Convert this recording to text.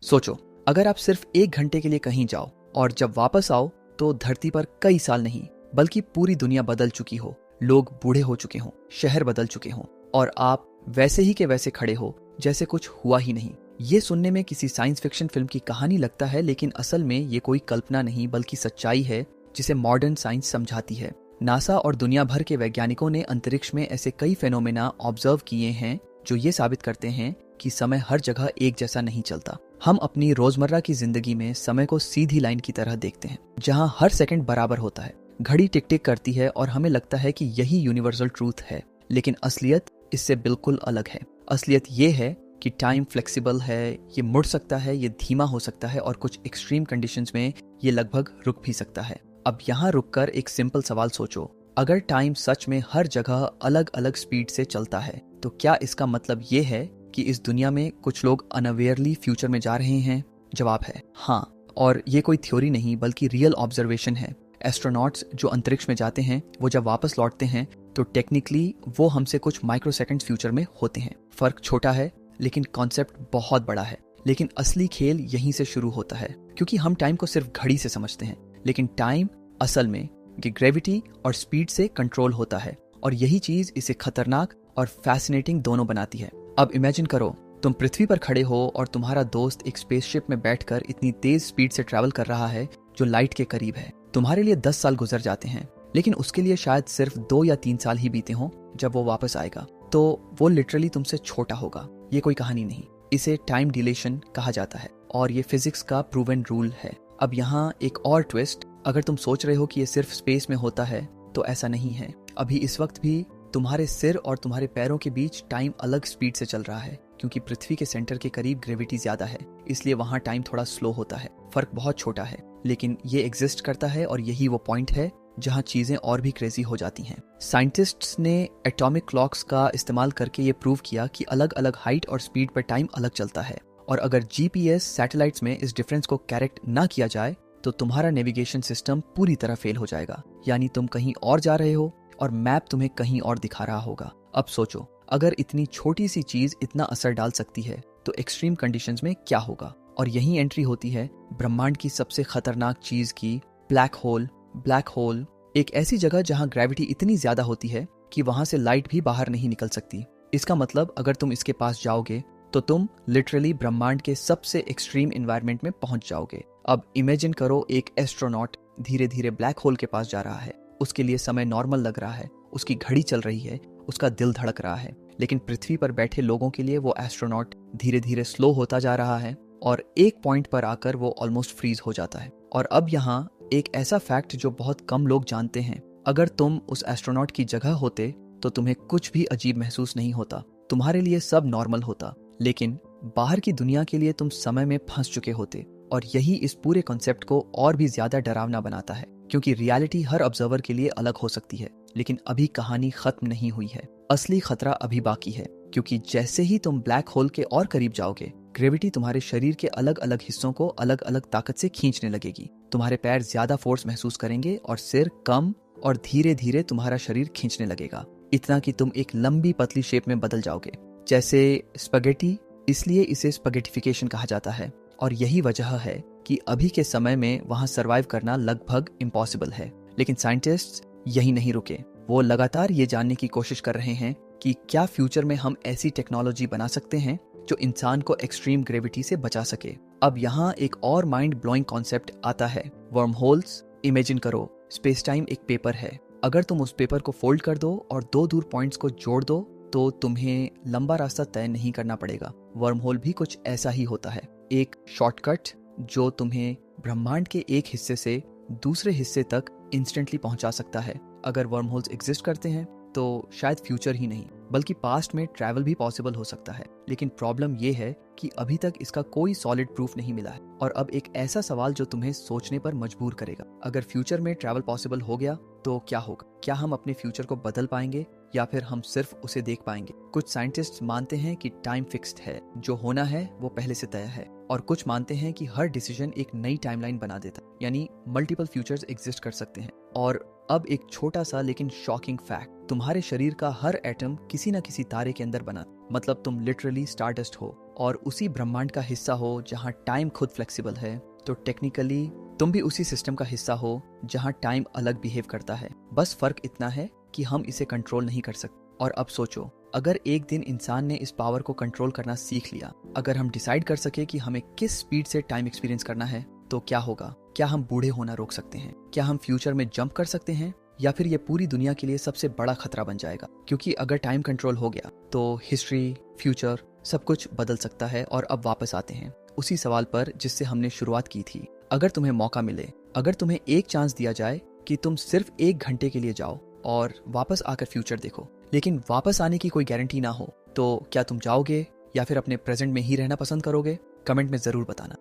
सोचो, अगर आप सिर्फ 1 घंटे के लिए कहीं जाओ और जब वापस आओ तो धरती पर कई साल नहीं बल्कि पूरी दुनिया बदल चुकी हो, लोग बूढ़े हो चुके हों, शहर बदल चुके हों और आप वैसे ही के वैसे खड़े हो जैसे कुछ हुआ ही नहीं। ये सुनने में किसी साइंस फिक्शन फिल्म की कहानी लगता है, लेकिन असल में ये कोई कल्पना नहीं बल्कि सच्चाई है जिसे मॉडर्न साइंस समझाती है। नासा और दुनिया भर के वैज्ञानिकों ने अंतरिक्ष में ऐसे कई फेनोमेना ऑब्जर्व किए हैं जो ये साबित करते हैं कि समय हर जगह एक जैसा नहीं चलता। हम अपनी रोजमर्रा की जिंदगी में समय को सीधी लाइन की तरह देखते हैं, जहां हर सेकंड बराबर होता है, घड़ी टिक टिक करती है और हमें लगता है कि यही यूनिवर्सल ट्रूथ है। लेकिन असलियत इससे बिल्कुल अलग है। असलियत ये है कि टाइम फ्लेक्सिबल है, ये मुड़ सकता है, ये धीमा हो सकता है और कुछ एक्सट्रीम कंडीशंस में ये लगभग रुक भी सकता है। अब यहाँ रुककर एक सिंपल सवाल सोचो, अगर टाइम सच में हर जगह अलग अलग स्पीड से चलता है तो क्या इसका मतलब ये है कि इस दुनिया में कुछ लोग अनअवेयरली फ्यूचर में जा रहे हैं? जवाब है हाँ, और ये कोई थ्योरी नहीं बल्कि रियल ऑब्जर्वेशन है। एस्ट्रोनॉट्स जो अंतरिक्ष में जाते हैं वो जब वापस लौटते हैं तो टेक्निकली वो हमसे कुछ माइक्रोसेकंड फ्यूचर में होते हैं। फर्क छोटा है लेकिन कॉन्सेप्ट बहुत बड़ा है। लेकिन असली खेल यहीं से शुरू होता है, क्योंकि हम टाइम को सिर्फ घड़ी से समझते हैं, लेकिन टाइम असल में ग्रेविटी और स्पीड से कंट्रोल होता है और यही चीज इसे खतरनाक और फैसिनेटिंग दोनों बनाती है। अब इमेजिन करो, तुम पृथ्वी पर खड़े हो और तुम्हारा दोस्त एक स्पेसशिप में बैठकर इतनी तेज स्पीड से ट्रैवल कर रहा है जो लाइट के करीब है। तुम्हारे लिए 10 साल गुजर जाते हैं, लेकिन उसके लिए शायद सिर्फ 2 या 3 साल ही बीते हों। जब वो वापस आएगा तो वो लिटरली तुमसे छोटा होगा। ये कोई कहानी नहीं, इसे टाइम डिलेशन कहा जाता है और ये फिजिक्स का प्रूवन रूल है। अब यहाँ एक और ट्विस्ट, अगर तुम सोच रहे हो कि ये सिर्फ स्पेस में होता है तो ऐसा नहीं है। अभी इस वक्त भी तुम्हारे सिर और तुम्हारे पैरों के बीच टाइम अलग स्पीड से चल रहा है, क्योंकि पृथ्वी के सेंटर के करीब ग्रेविटी ज्यादा है, इसलिए वहां टाइम थोड़ा स्लो होता है। फर्क बहुत छोटा है, लेकिन ये एग्जिस्ट करता है और यही वो पॉइंट है जहां चीजें और भी क्रेजी हो जाती हैं। साइंटिस्ट्स ने एटॉमिक क्लॉक्स का इस्तेमाल करके ये प्रूव किया कि अलग अलग हाइट और स्पीड पर टाइम अलग चलता है, और अगर जीपीएस सैटेलाइट्स में इस डिफरेंस को करेक्ट ना किया जाए तो तुम्हारा नेविगेशन सिस्टम पूरी तरह फेल हो जाएगा। यानी तुम कहीं और जा रहे हो और मैप तुम्हें कहीं और दिखा रहा होगा। अब सोचो, अगर इतनी छोटी सी चीज इतना असर डाल सकती है तो एक्सट्रीम कंडीशंस में क्या होगा? और यही एंट्री होती है ब्रह्मांड की सबसे खतरनाक चीज की, ब्लैक होल। ब्लैक होल एक ऐसी जगह जहां ग्रेविटी इतनी ज्यादा होती है कि वहां से लाइट भी बाहर नहीं निकल सकती। इसका मतलब अगर तुम इसके पास जाओगे तो तुम लिटरली ब्रह्मांड के सबसे एक्सट्रीम एनवायरनमेंट में पहुंच जाओगे। अब इमेजिन करो, एक एस्ट्रोनॉट धीरे धीरे ब्लैक होल के पास जा रहा है। उसके लिए समय नॉर्मल लग रहा है, उसकी घड़ी चल रही है, उसका दिल धड़क रहा है। लेकिन पृथ्वी पर बैठे लोगों के लिए वो एस्ट्रोनॉट धीरे धीरे स्लो होता जा रहा है और एक पॉइंट पर आकर वो ऑलमोस्ट फ्रीज हो जाता है। और अब यहाँ एक ऐसा फैक्ट जो बहुत कम लोग जानते हैं, अगर तुम उस एस्ट्रोनॉट की जगह होते तो तुम्हें कुछ भी अजीब महसूस नहीं होता, तुम्हारे लिए सब नॉर्मल होता। लेकिन बाहर की दुनिया के लिए तुम समय में फंस चुके होते, और यही इस पूरे कॉन्सेप्ट को और भी ज्यादा डरावना बनाता है, क्योंकि रियलिटी हर ऑब्जर्वर के लिए अलग हो सकती है। लेकिन अभी कहानी खत्म नहीं हुई है, असली खतरा अभी बाकी है, क्योंकि जैसे ही तुम ब्लैक होल के और करीब जाओगे, ग्रेविटी तुम्हारे शरीर के अलग अलग हिस्सों को अलग अलग ताकत से खींचने लगेगी। तुम्हारे पैर ज्यादा फोर्स महसूस करेंगे और सिर कम, और धीरे धीरे तुम्हारा शरीर खींचने लगेगा, इतना कि तुम एक लंबी पतली शेप में बदल जाओगे, जैसे स्पगेटी। इसलिए इसे स्पगेटिफिकेशन कहा जाता है, और यही वजह है कि अभी के समय में वहां सरवाइव करना लगभग इम्पॉसिबल है। लेकिन साइंटिस्ट्स यही नहीं रुके, वो लगातार ये जानने की कोशिश कर रहे हैं कि क्या फ्यूचर में हम ऐसी टेक्नोलॉजी बना सकते हैं जो इंसान को एक्सट्रीम ग्रेविटी से बचा सके। अब यहाँ एक और माइंड ब्लोइंग कॉन्सेप्ट आता है, वर्म होल्स। इमेजिन करो, स्पेस टाइम एक पेपर है। अगर तुम उस पेपर को फोल्ड कर दो और 2 दूर पॉइंट्स को जोड़ दो तो तुम्हें लंबा रास्ता तय नहीं करना पड़ेगा। वर्म होल भी कुछ ऐसा ही होता है, एक शॉर्टकट जो तुम्हें ब्रह्मांड के एक हिस्से से दूसरे हिस्से तक इंस्टेंटली पहुंचा सकता है। अगर वर्म होल्स एग्जिस्ट करते हैं तो शायद फ्यूचर ही नहीं बल्कि पास्ट में ट्रैवल भी पॉसिबल हो सकता है। लेकिन प्रॉब्लम ये है कि अभी तक इसका कोई सॉलिड प्रूफ नहीं मिला है। और अब एक ऐसा सवाल जो तुम्हें सोचने पर मजबूर करेगा, अगर फ्यूचर में ट्रैवल पॉसिबल हो गया तो क्या होगा? क्या हम अपने फ्यूचर को बदल पाएंगे या फिर हम सिर्फ उसे देख पाएंगे? कुछ साइंटिस्ट्स मानते हैं कि टाइम फिक्स्ड है, जो होना है वो पहले से तय है, और कुछ मानते हैं कि हर डिसीजन एक नई टाइमलाइन बना देता है, यानी मल्टीपल फ्यूचर्स एग्जिस्ट कर सकते हैं। और अब एक छोटा सा लेकिन शॉकिंग फैक्ट, तुम्हारे शरीर का हर एटम किसी न किसी तारे के अंदर बना, मतलब तुम लिटरली स्टारडस्ट हो और उसी ब्रह्मांड का हिस्सा हो जहां टाइम खुद फ्लेक्सिबल है, तो टेक्निकली तुम भी उसी सिस्टम का हिस्सा हो जहां टाइम अलग बिहेव करता है। बस फर्क इतना है कि हम इसे कंट्रोल नहीं कर सकते। और अब सोचो, अगर एक दिन इंसान ने इस पावर को कंट्रोल करना सीख लिया, अगर हम डिसाइड कर सके कि हमें किस स्पीड से टाइम एक्सपीरियंस करना है, तो क्या होगा? क्या हम बूढ़े होना रोक सकते हैं? क्या हम फ्यूचर में जंप कर सकते हैं? या फिर ये पूरी दुनिया के लिए सबसे बड़ा खतरा बन जाएगा? क्योंकि अगर टाइम कंट्रोल हो गया तो हिस्ट्री, फ्यूचर सब कुछ बदल सकता है। और अब वापस आते हैं उसी सवाल पर जिससे हमने शुरुआत की थी। अगर तुम्हें मौका मिले, अगर तुम्हें एक चांस दिया जाए कि तुम सिर्फ 1 घंटे के लिए जाओ और वापस आकर फ्यूचर देखो, लेकिन वापस आने की कोई गारंटी ना हो, तो क्या तुम जाओगे या फिर अपने प्रेजेंट में ही रहना पसंद करोगे? कमेंट में जरूर बताना।